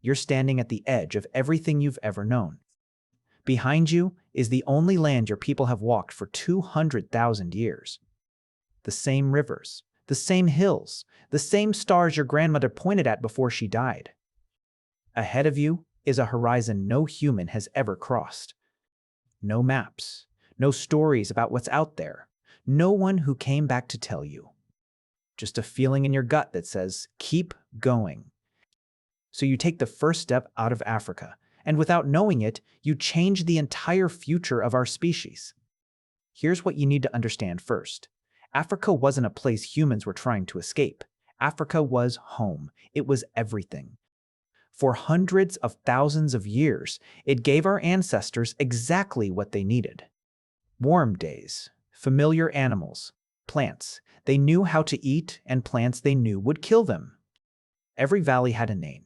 you're standing at the edge of everything you've ever known. Behind you is the only land your people have walked for 200,000 years. The same rivers, the same hills, the same stars your grandmother pointed at before she died. Ahead of you is a horizon no human has ever crossed. No maps, no stories about what's out there, no one who came back to tell you. Just a feeling in your gut that says, keep going. So you take the first step out of Africa, and without knowing it, you change the entire future of our species. Here's what you need to understand first. Africa wasn't a place humans were trying to escape. Africa was home. It was everything. For hundreds of thousands of years, it gave our ancestors exactly what they needed. Warm days, familiar animals, plants they knew how to eat, and plants they knew would kill them. Every valley had a name.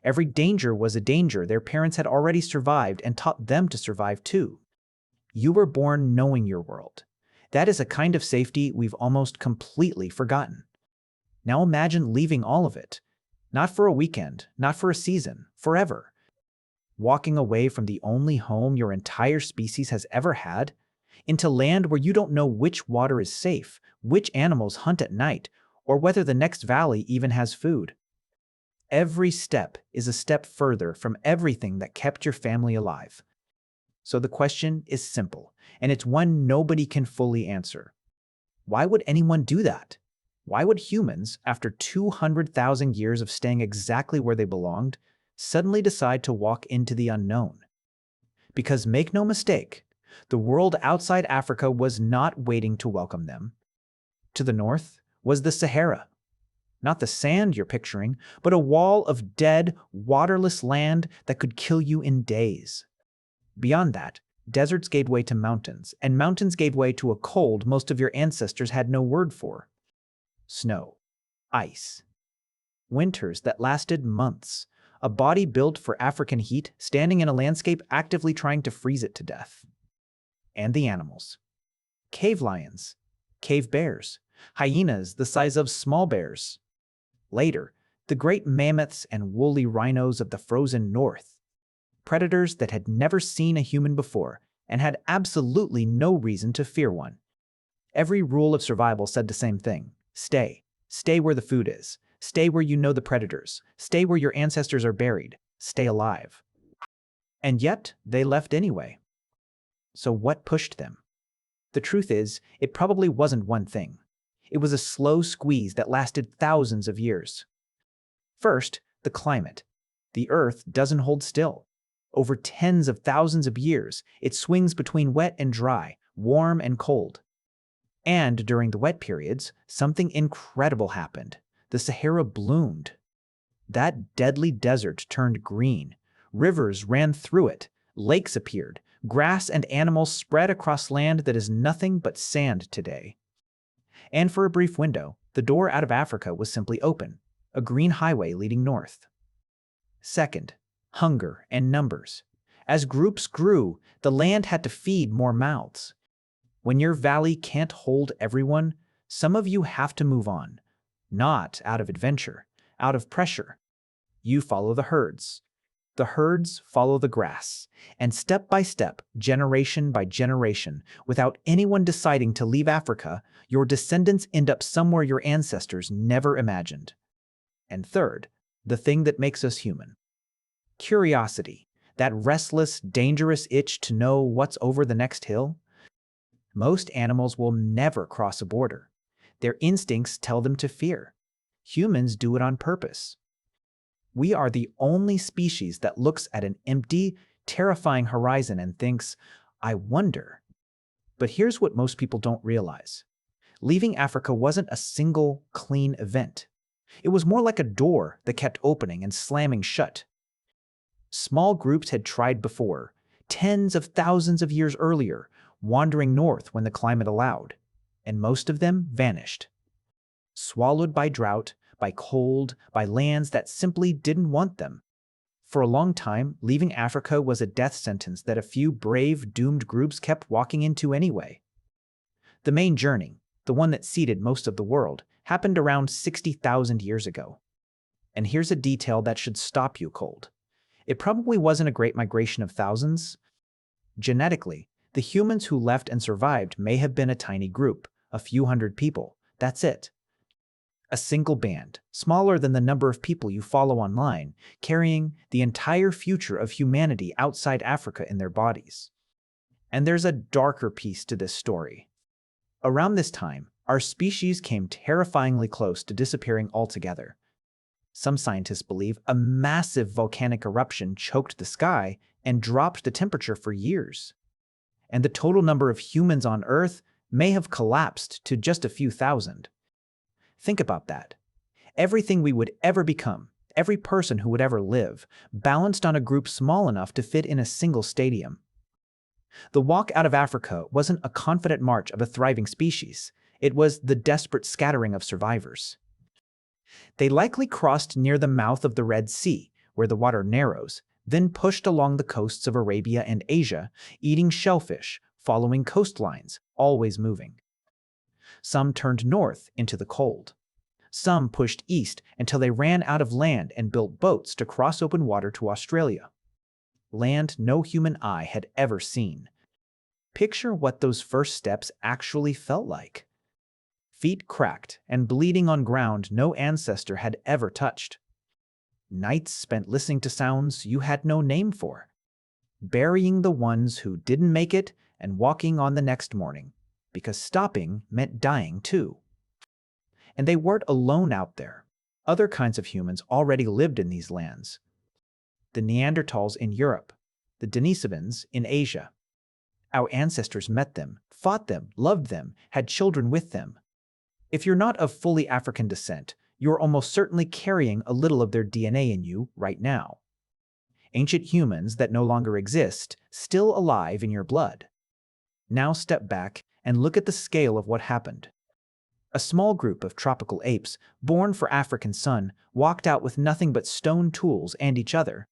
Every danger was a danger their parents had already survived and taught them to survive too. You were born knowing your world. That is a kind of safety we've almost completely forgotten. Now imagine leaving all of it. Not for a weekend, not for a season, forever. Walking away from the only home your entire species has ever had, into land where you don't know which water is safe, which animals hunt at night, or whether the next valley even has food. Every step is a step further from everything that kept your family alive. So the question is simple, and it's one nobody can fully answer. Why would anyone do that? Why would humans, after 200,000 years of staying exactly where they belonged, suddenly decide to walk into the unknown? Because make no mistake, the world outside Africa was not waiting to welcome them. To the north was the Sahara. Not the sand you're picturing, but a wall of dead, waterless land that could kill you in days. Beyond that, deserts gave way to mountains, and mountains gave way to a cold most of your ancestors had no word for. Snow, ice, winters that lasted months, a body built for African heat standing in a landscape actively trying to freeze it to death. And the animals. Cave lions, cave bears, hyenas the size of small bears. Later, the great mammoths and woolly rhinos of the frozen north. Predators that had never seen a human before and had absolutely no reason to fear one. Every rule of survival said the same thing. Stay. Stay where the food is. Stay where you know the predators. Stay where your ancestors are buried. Stay alive. And yet, they left anyway. So what pushed them? The truth is, it probably wasn't one thing. It was a slow squeeze that lasted thousands of years. First, the climate. The Earth doesn't hold still. Over tens of thousands of years, it swings between wet and dry, warm and cold. And during the wet periods, something incredible happened. The Sahara bloomed. That deadly desert turned green. Rivers ran through it. Lakes appeared. Grass and animals spread across land that is nothing but sand today. And for a brief window, the door out of Africa was simply open, a green highway leading north. Second, hunger and numbers. As groups grew, the land had to feed more mouths. When your valley can't hold everyone, some of you have to move on. Not out of adventure, out of pressure. You follow the herds. The herds follow the grass, and step by step, generation by generation, without anyone deciding to leave Africa, your descendants end up somewhere your ancestors never imagined. And third, the thing that makes us human. Curiosity, that restless, dangerous itch to know what's over the next hill. Most animals will never cross a border. Their instincts tell them to fear. Humans do it on purpose. We are the only species that looks at an empty, terrifying horizon and thinks, I wonder. But here's what most people don't realize. Leaving Africa wasn't a single, clean event. It was more like a door that kept opening and slamming shut. Small groups had tried before, tens of thousands of years earlier, wandering north when the climate allowed, and most of them vanished. Swallowed by drought, by cold, by lands that simply didn't want them. For a long time, leaving Africa was a death sentence that a few brave, doomed groups kept walking into anyway. The main journey, the one that seeded most of the world, happened around 60,000 years ago. And here's a detail that should stop you cold. It probably wasn't a great migration of thousands. Genetically, the humans who left and survived may have been a tiny group, a few hundred people. That's it. A single band, smaller than the number of people you follow online, carrying the entire future of humanity outside Africa in their bodies. And there's a darker piece to this story. Around this time, our species came terrifyingly close to disappearing altogether. Some scientists believe a massive volcanic eruption choked the sky and dropped the temperature for years. And the total number of humans on Earth may have collapsed to just a few thousand. Think about that. Everything we would ever become, every person who would ever live, balanced on a group small enough to fit in a single stadium. The walk out of Africa wasn't a confident march of a thriving species. It was the desperate scattering of survivors. They likely crossed near the mouth of the Red Sea, where the water narrows, then pushed along the coasts of Arabia and Asia, eating shellfish, following coastlines, always moving. Some turned north into the cold. Some pushed east until they ran out of land and built boats to cross open water to Australia. Land no human eye had ever seen. Picture what those first steps actually felt like. Feet cracked and bleeding on ground no ancestor had ever touched. Nights spent listening to sounds you had no name for. Burying the ones who didn't make it and walking on the next morning, because stopping meant dying too. And they weren't alone out there. Other kinds of humans already lived in these lands. The Neanderthals in Europe, the Denisovans in Asia. Our ancestors met them, fought them, loved them, had children with them. If you're not of fully African descent, you're almost certainly carrying a little of their DNA in you right now. Ancient humans that no longer exist, still alive in your blood. Now step back and look at the scale of what happened. A small group of tropical apes, born for African sun, walked out with nothing but stone tools and each other.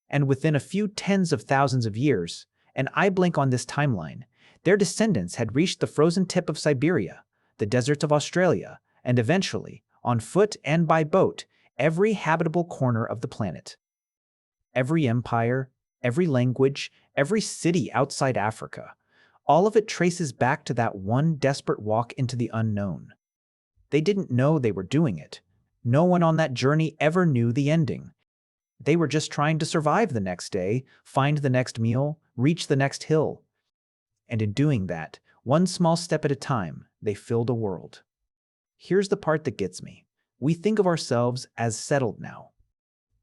And within a few tens of thousands of years, an eye blink on this timeline, their descendants had reached the frozen tip of Siberia, the deserts of Australia, and eventually, on foot and by boat, every habitable corner of the planet. Every empire, every language, every city outside Africa, all of it traces back to that one desperate walk into the unknown. They didn't know they were doing it. No one on that journey ever knew the ending. They were just trying to survive the next day, find the next meal, reach the next hill. And in doing that, one small step at a time, they filled a world. Here's the part that gets me. We think of ourselves as settled now.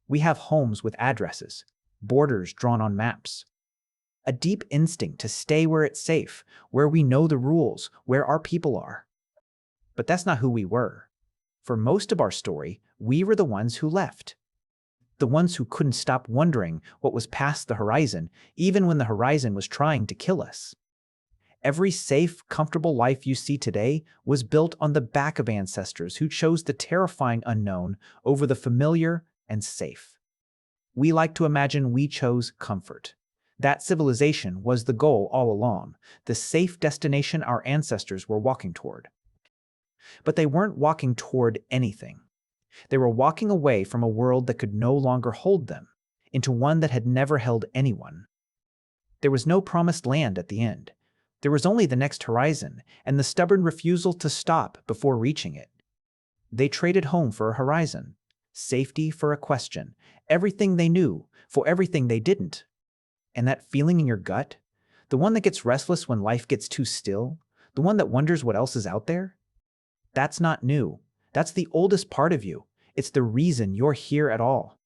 We have homes with addresses, borders drawn on maps. A deep instinct to stay where it's safe, where we know the rules, where our people are. But that's not who we were. For most of our story, we were the ones who left. The ones who couldn't stop wondering what was past the horizon, even when the horizon was trying to kill us. Every safe, comfortable life you see today was built on the back of ancestors who chose the terrifying unknown over the familiar and safe. We like to imagine we chose comfort. That civilization was the goal all along, the safe destination our ancestors were walking toward. But they weren't walking toward anything. They were walking away from a world that could no longer hold them, into one that had never held anyone. There was no promised land at the end. There was only the next horizon and the stubborn refusal to stop before reaching it. They traded home for a horizon, safety for a question, everything they knew for everything they didn't. And that feeling in your gut, the one that gets restless when life gets too still, the one that wonders what else is out there, that's not new. That's the oldest part of you. It's the reason you're here at all.